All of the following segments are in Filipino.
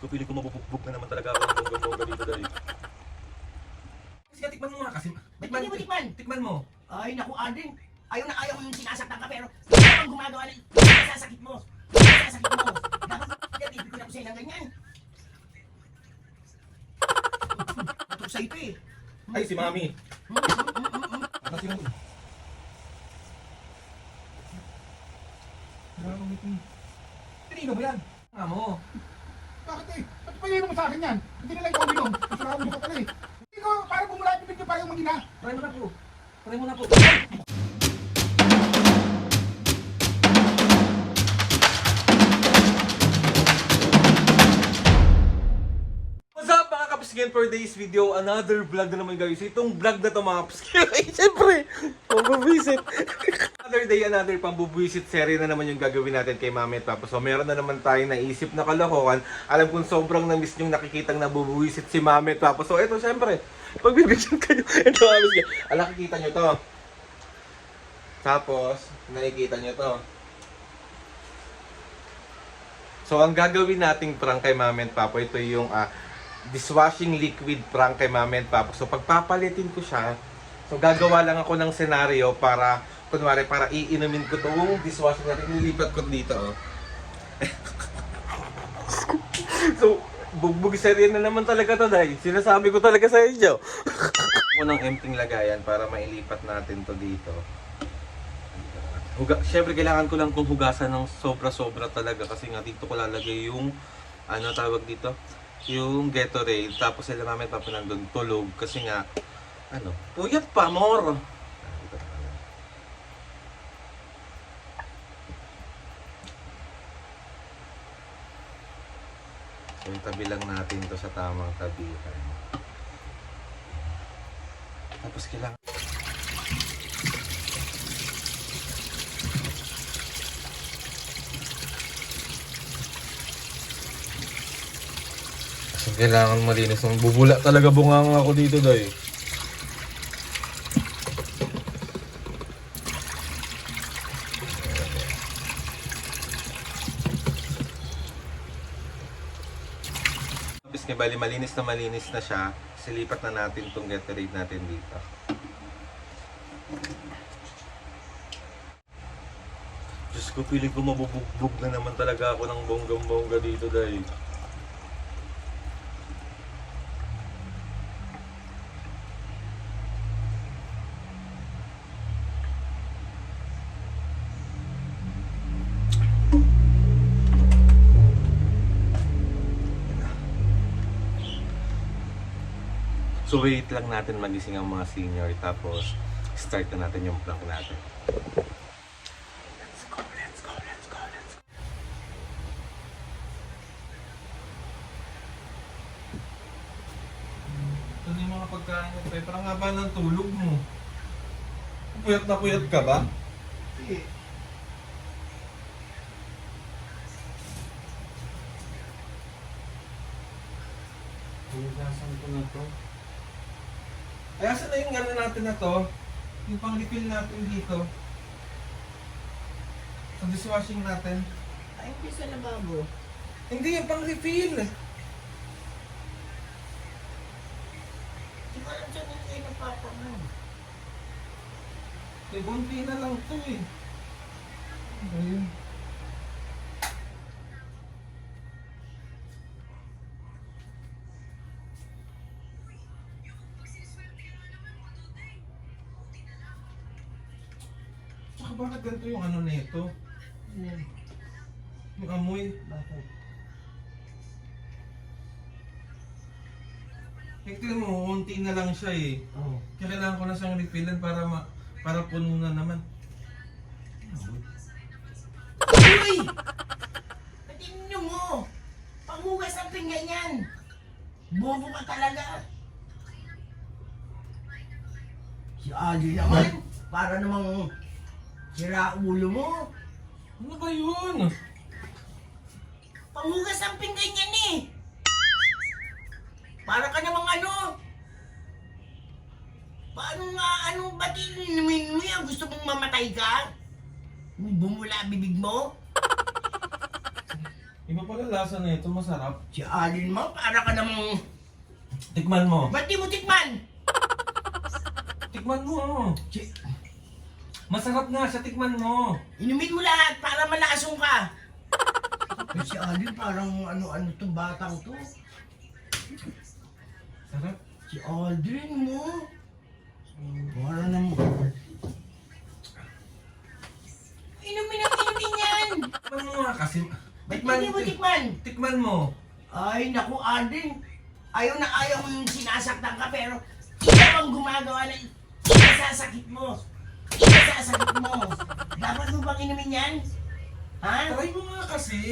Diyos ko, feeling ko mabubugbog na naman talaga ako ng bonggang-bongga dito dahil. Sige, tikman mo nga kasi. Tikman mo, tikman. Tikman mo. Ay, naku, Ading. Ayaw na ayaw ko yung sinasaktan ka, pero hindi ka bang gumagawa ng sasakit mo. Sasakit mo. Dapat ibig ko na ko sa'yo ng ganyan. Natok sa ito eh. Ay, si Mami. Kasi yung... Pinino mo yan? Nga mo. Bakit eh? Ba't pahihino mo sa akin yan? Hindi na lang ikaw binom. Masarap mo ka pala eh. Hindi ko, parang bumula bibig niyo parang magina. Try mo na po. Try mo na po. What's up mga kapskin, for today's video, another vlog na naman guys. Itong vlog na to mga kapskin, ay syempre, pambubuisit. Another day, another pambubuisit series na naman yung gagawin natin kay Mami at Papa. So meron na naman tayong naisip na kalokohan. Alam kong sobrang na-miss yung nakikitang nabubuisit si Mami at Papa. So ito syempre, pagbibigyan kayo. Ito kapskin, nakikita nyo to. Tapos, nakikita nyo to. So ang gagawin nating prank kay Mami at Papa, ito yung dishwashing liquid prank kay Mami at Papa. So pagpapalitin ko siya, so gagawa lang ako ng senaryo para, kunwari, para iinumin ko itong dishwashing natin. Nilipat ko dito, oh. So, bugbog serye na naman talaga to, dahil sinasabi ko talaga sa inyo. Ako ng empting lagayan para mailipat natin to dito. Siyempre, kailangan ko lang kung hugasan ng sobra-sobra talaga kasi nga dito ko lalagay yung, ano tawag dito? Yung Gatorade. Tapos sila Mami at Papa nandun tulog kasi nga, ano, puyat pa, more. So, itabi lang natin to sa tamang tabihan. Tapos kailangan... So, kailangan malinis. Bubula talaga bungang ako dito, day. Bali, malinis na siya. Silipat na natin itong Gatorade natin dito. Diyos ko, feeling ko mabubugbog na naman talaga ako ng bonggang-bongga dito, dahil. So wait lang natin magising ang mga senior, tapos start na natin yung prank natin. Let's go, let's go, let's go, let's go. Ito yung mga pagkain mo, Pe. Parang haba ng tulog mo. Puyat na puyat ka ba? Sige. Hugasan ko na to. Ay, asan na yung ano natin na to? Yung pang-refill natin dito. Sa dishwashing natin. Ay, hindi sa lababo. Hindi, yung pang-refill. Di ba lang siya nilagay ng papa mo? Eh, bunti na lang to eh. Ayun. Tsaka bakit ganito yung ano nito? Yung amoy. Bakit? Tingnan mo, unti na lang siya eh. Oo. Kaya kailangan ko na siyang refillan para puno na naman. Uy! Patingin mo! Panghugas ang pinggan yan! Bobo ka talaga! Si Ali naman, para namang sira ulo mo. Ano ba yun? Panghugas ang pinggan yan eh! Para ka namang ano? Paano nga, anong ba't inumin mo yan? Gusto mong mamatay ka? Bumula bibig mo? Iba pala lasa na ito, masarap. Si Alin mo, para ka namang... Tikman mo. Ba't di mo tikman? Tikman mo. Si... Masarap nga siya, tikman mo. Inumin mo lahat para malasong ka. Eh, si Alin parang ano-ano tong batang to. Sarap. Si Aldrin mo. Para naman. Inumin ang inumin yan. Tikman mo nga kasi. Ba't hindi mo tikman? Tikman mo. Ay, naku, Aldrin. Ayaw na ayaw mong sinasaktan ka, pero ikaw ang gumagawa ng ikasasakit mo. Ikasasakit mo. Dapat mo bang inumin yan? Ha? Try mo nga kasi.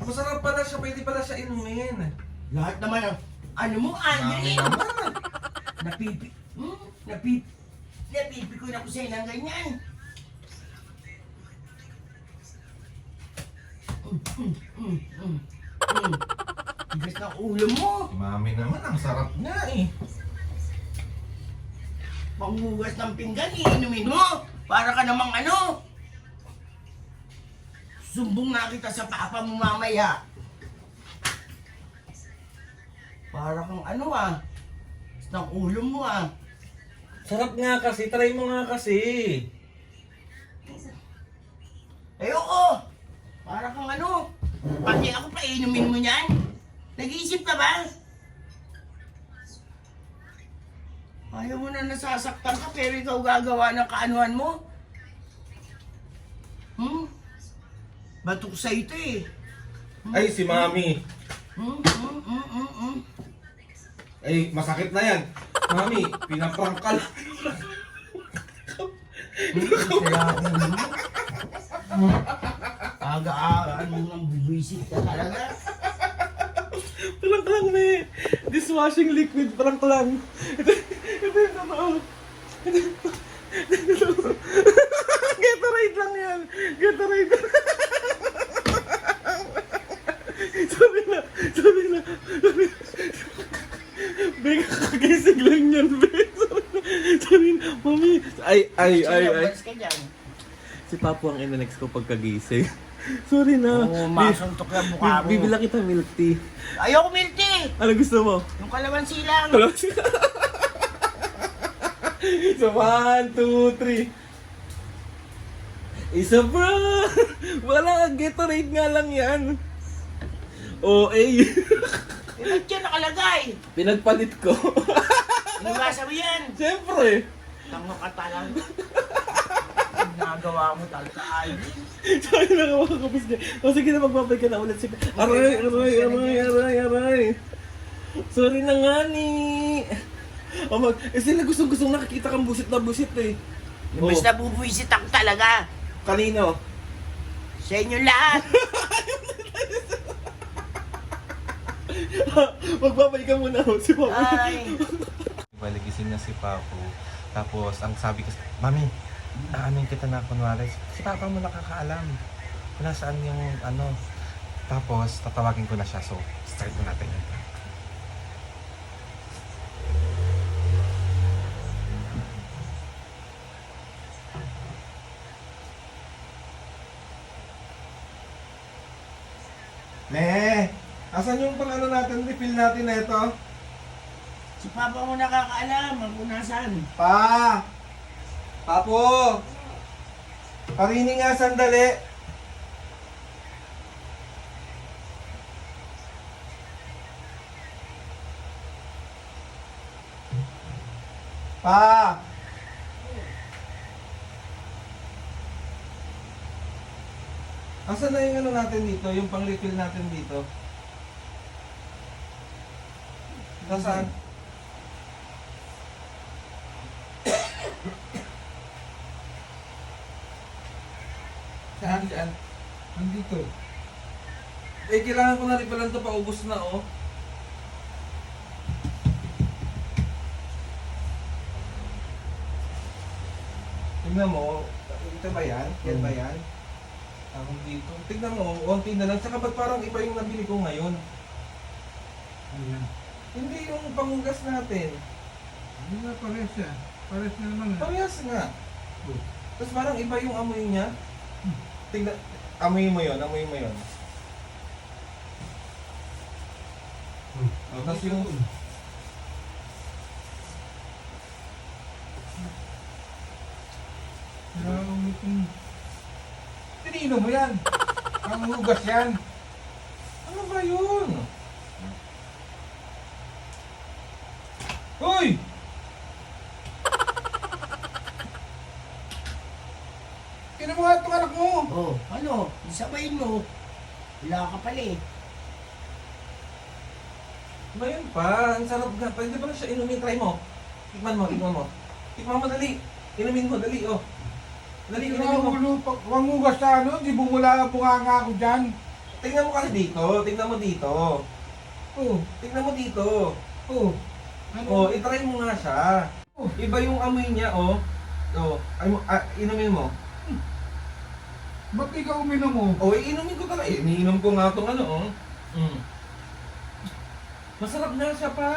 Masarap pala siya, pwede pala siya inumin. Lahat naman ang ano mo, Aldrin. naman. Napipi ko na ko sa'yo ng ganyan. Tigas na ulo mo. Mami naman, ang sarap nga eh. Panghugas ng pinggan, iinumin mo. Para ka namang ano. Sumbong na kita sa papa mo mamaya. Para kang ano ng ulo mo Sarap nga kasi, try mo nga kasi. Ayoko! Para kang ano. Pati ako pa inumin mo niyan. Nag-iisip ka ba? Ayaw mo na nasasaktan ka pero ikaw gagawa ng kaanuhan mo? Batok sa ito eh. Ay, si Mami. Ay, masakit na yan. Mami, pinaprank ka lang. Kaya aga-agaan mo nang buwisit ka talaga. Prank lang na eh. Dishwashing liquid, prank lang. Ito yung totoo. Gatorade lang yan. Gatorade. Sabi na. Beka, kakagising lang yan, Beka. Sabi na, Mami. Ay. Sinabas ka dyan. Si Papo ang inanex ko pagkagising. Sorry na. Oo, masuntok yung mukha mo. Bibila kita milk tea. Ayoko milk tea! Ano gusto mo? Yung kalamansi lang. So, 1, 2, 3. Isa bro! Wala, Gatorade nga lang yan. OA. Ba't yan nakalagay? Pinagpalit ko. Inubasa mo yan. Siyempre. Tanga ka talaga. Nagawa mo talaga ay. Sabi na kapis niya. O sige na, magbabay ka na ulit. Sige. Aray. Sorry na nga ni. Sila gustong nakikita kang busit na busit eh. Mas nabubuisit ako talaga. Kanino? Sa inyo lahat. Magbabay ka muna ako si Papo. Ay. Baligising na si Papo. Tapos, ang sabi ko, Mami, aanin kita na kunwari. Si Papa mo nakakaalam. Kung nasaan yung ano. Tapos, tatawagin ko na siya. So, start mo natin yun. Ne! Asan yung pang ano natin, refill natin na ito? Si Papa mo nakakaalam ang kunasan. Pa! Papo! Parini nga sandali. Pa! Asan na yung ano natin dito? Yung pang-refill natin dito? Nasaan? Saan? Nandito. Eh, kailangan ko na rin pala ito, paubos na, oh. Tingnan mo, ito ba yan? Yan ba yan? Akong dito. Tingnan mo, konti na lang. Tsaka ba't parang iba yung nabili ko ngayon? Ayan. Hindi yung panghugas natin. Ano nga pares yan? Pares na naman eh. Parehas nga. Oh. Tapos parang iba yung amoy niya. Tingnan, amoy mo yun. Tapos yung... Tinino mo yan. Ang hugas yan. Ano ba yun? Hoy! Tinan mo nga itong anak mo. Oh, ano? Sabayin mo. Wala ka pala eh. Ngayon pa, ang sarap nga. Pwede ba na siya inumin? Try mo. Tikman mo, tikman mo. Tikman mo, dali. Inumin mo, dali, oh. Dali, inumin mo. Ulo, pag hugas na ano, di bumula bunganga ako dyan. Tingnan mo kasi dito. Tingnan mo dito. Oh, Tingnan mo dito. oh. Ano? Oh, itry mo nga siya. Oh. Iba yung amoy niya, oh. Oh, ay mo, inumin mo. Ba't di ka uminom mo? Oh, inumin ko talaga. Iniinom ko nga itong ano, oh. Masarap na siya pa.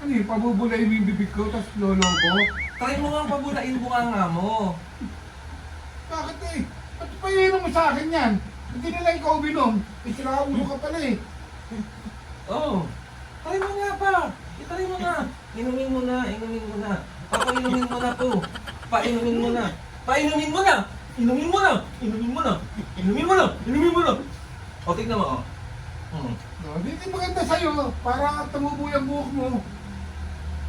Ano yun, pabubulay mo yung bibig ko, tapos lolo ko? Try mo nga pabulain bunganga mo. Bakit eh? Ba't pa iinom mo sa akin yan? Hindi nila ikaw uminom. Isira ulo ka pala eh. Oh, try mo nga pa. Itry mo na. Inumin mo na, inumin mo na. Papainumin mo na po. Painumin mo na. Painumin mo na. Inumin mo na. Inumin mo na. Inumin mo na. Inumin mo na. O, tignan mo, oh. No, di maganda sa'yo. Para tumubo yung buhok mo.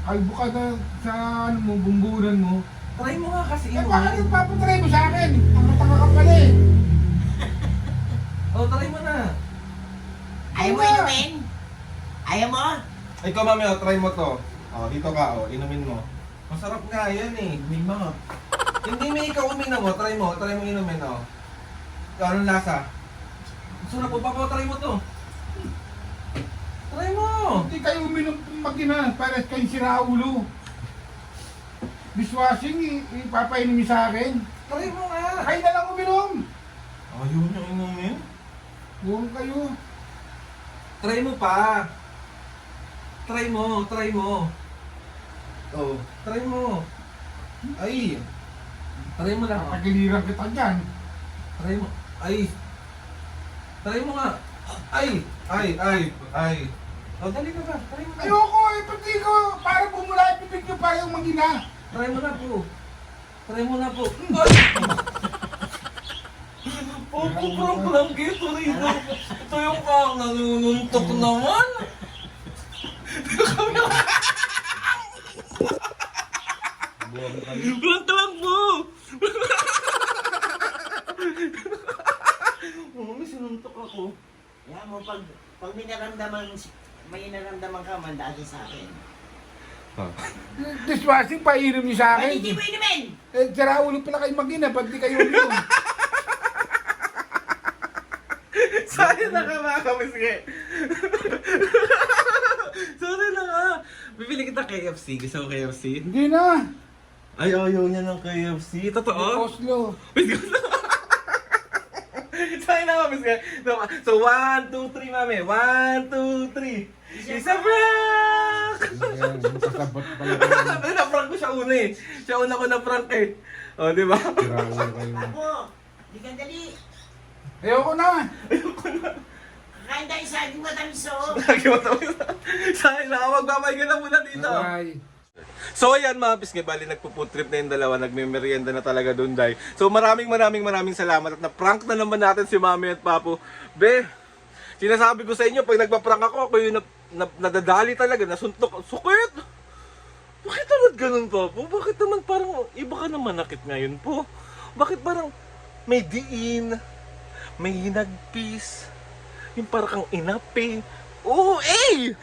Kalbo ka na sa ano mo, bumbunan mo. Try mo nga kasi Eh bakit inumin. nagpapatry mo sa akin? Tanga-tanga ka pala eh. Oh, try mo na. Ayaw mo inumin? Ayaw mo? Ikaw, mami, oh, try mo to. Oh, dito ka, oh. Inumin mo. Masarap nga yan eh. Inumin mo. Hindi mo ikaw uminom mo. Try mo inumin, oh. Anong lasa? Sarap po, papa, try mo to. Try mo. Hindi kayo uminom mag-ina. Para kayong sira ulo. Dishwashing, ipapainom niyo sa akin. Try mo nga. Kayo na lang uminom. Ayaw niyo inumin? Huwag kayo. Try mo pa. Try mo, try mo. Oh, try mo. Ay. Try mo lang. Pagiliran kita dyan. Try mo. Ay. Try mo nga. Ay. Oh, dali ka ba? Try mo na. Ayoko eh, pati ko. Para bumula yung bibig niyo para yung mag-ina. Try mo na po. Try mo na po. Ay! Opo, parang blanket rito. Ito yung parang nanununtok naman. Blank lang po. Mami, sinuntok ako. Yan mo, pag may naramdaman ka, mandaan sa akin. Dishwashing, painom niyo sa Ba't akin. hindi mo inumin? Eh, sira ulo pala kayo mag-ina. Ba't di kayo uminom? Sorry na ka mga kamisge. Sorry na ka. Bibili kita KFC. Gusto mo KFC? Hindi na. Ay, ayaw niya ng KFC. Totoo? Oslo. Wait, gusto. Sorry na kamisge. So, 1, 2, 3, mami. 1, 2, 3. Isa prank! Masasabot pala. Na-prank ko siya una eh. Siya una ko na-prank eh. O, di ba? Sira ulo kayo. Ako, di ka dali. Ayoko na. Kakain tayo sa ating matamis oh. Lagi mo tapos. Sorry na, magbabay ka na muna dito. Bye. So ayan mga pisngi, bali nagpo-food trip na yung dalawa, nagme-merienda na talaga doon dahil. So maraming salamat at na-prank na naman natin si Mami at Papo. Be, sinasabi ko sa inyo, pag nagpa-prank ako yung nadadali talaga, nasuntok, sukit! Bakit naman ganun, Papo? Bakit naman parang, iba ka naman nakit ngayon po? Bakit parang may diin, may hinagpis, yung parang kang inapi? Oo, eh!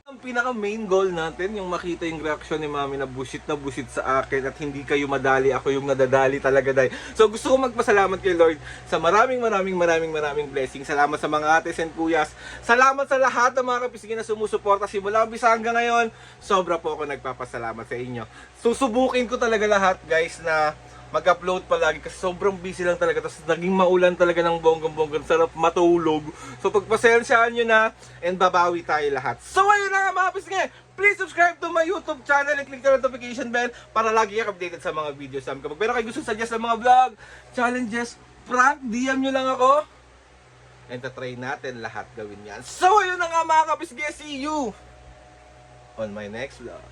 Ang pinaka main goal natin, yung makita yung reaksyon ni Mami na busit sa akin at hindi kayo madali, ako yung nadadali talaga dahil. So gusto ko magpasalamat kay Lord sa maraming blessings. Salamat sa mga ates and kuyas. Salamat sa lahat ng mga kapisingin na sumusuporta simula umpisa hanggang ngayon. Sobra po ako nagpapasalamat sa inyo. Susubukin ko talaga lahat guys na mag-upload palagi kasi sobrang busy lang talaga. Tapos naging maulan talaga ng bonggang-bonggang, sarap matulog. So pagpasensyaan nyo na and babawi tayo lahat. So ayun na nga mga pisngi, please subscribe to my YouTube channel and click the notification bell para lagi kayo updated sa mga videos namin. Kapag meron kayo gusto suggest ng mga vlog, challenges, prank, DM nyo lang ako. And tatry natin lahat gawin yan. So, yun na nga mga kapisge. See you on my next vlog.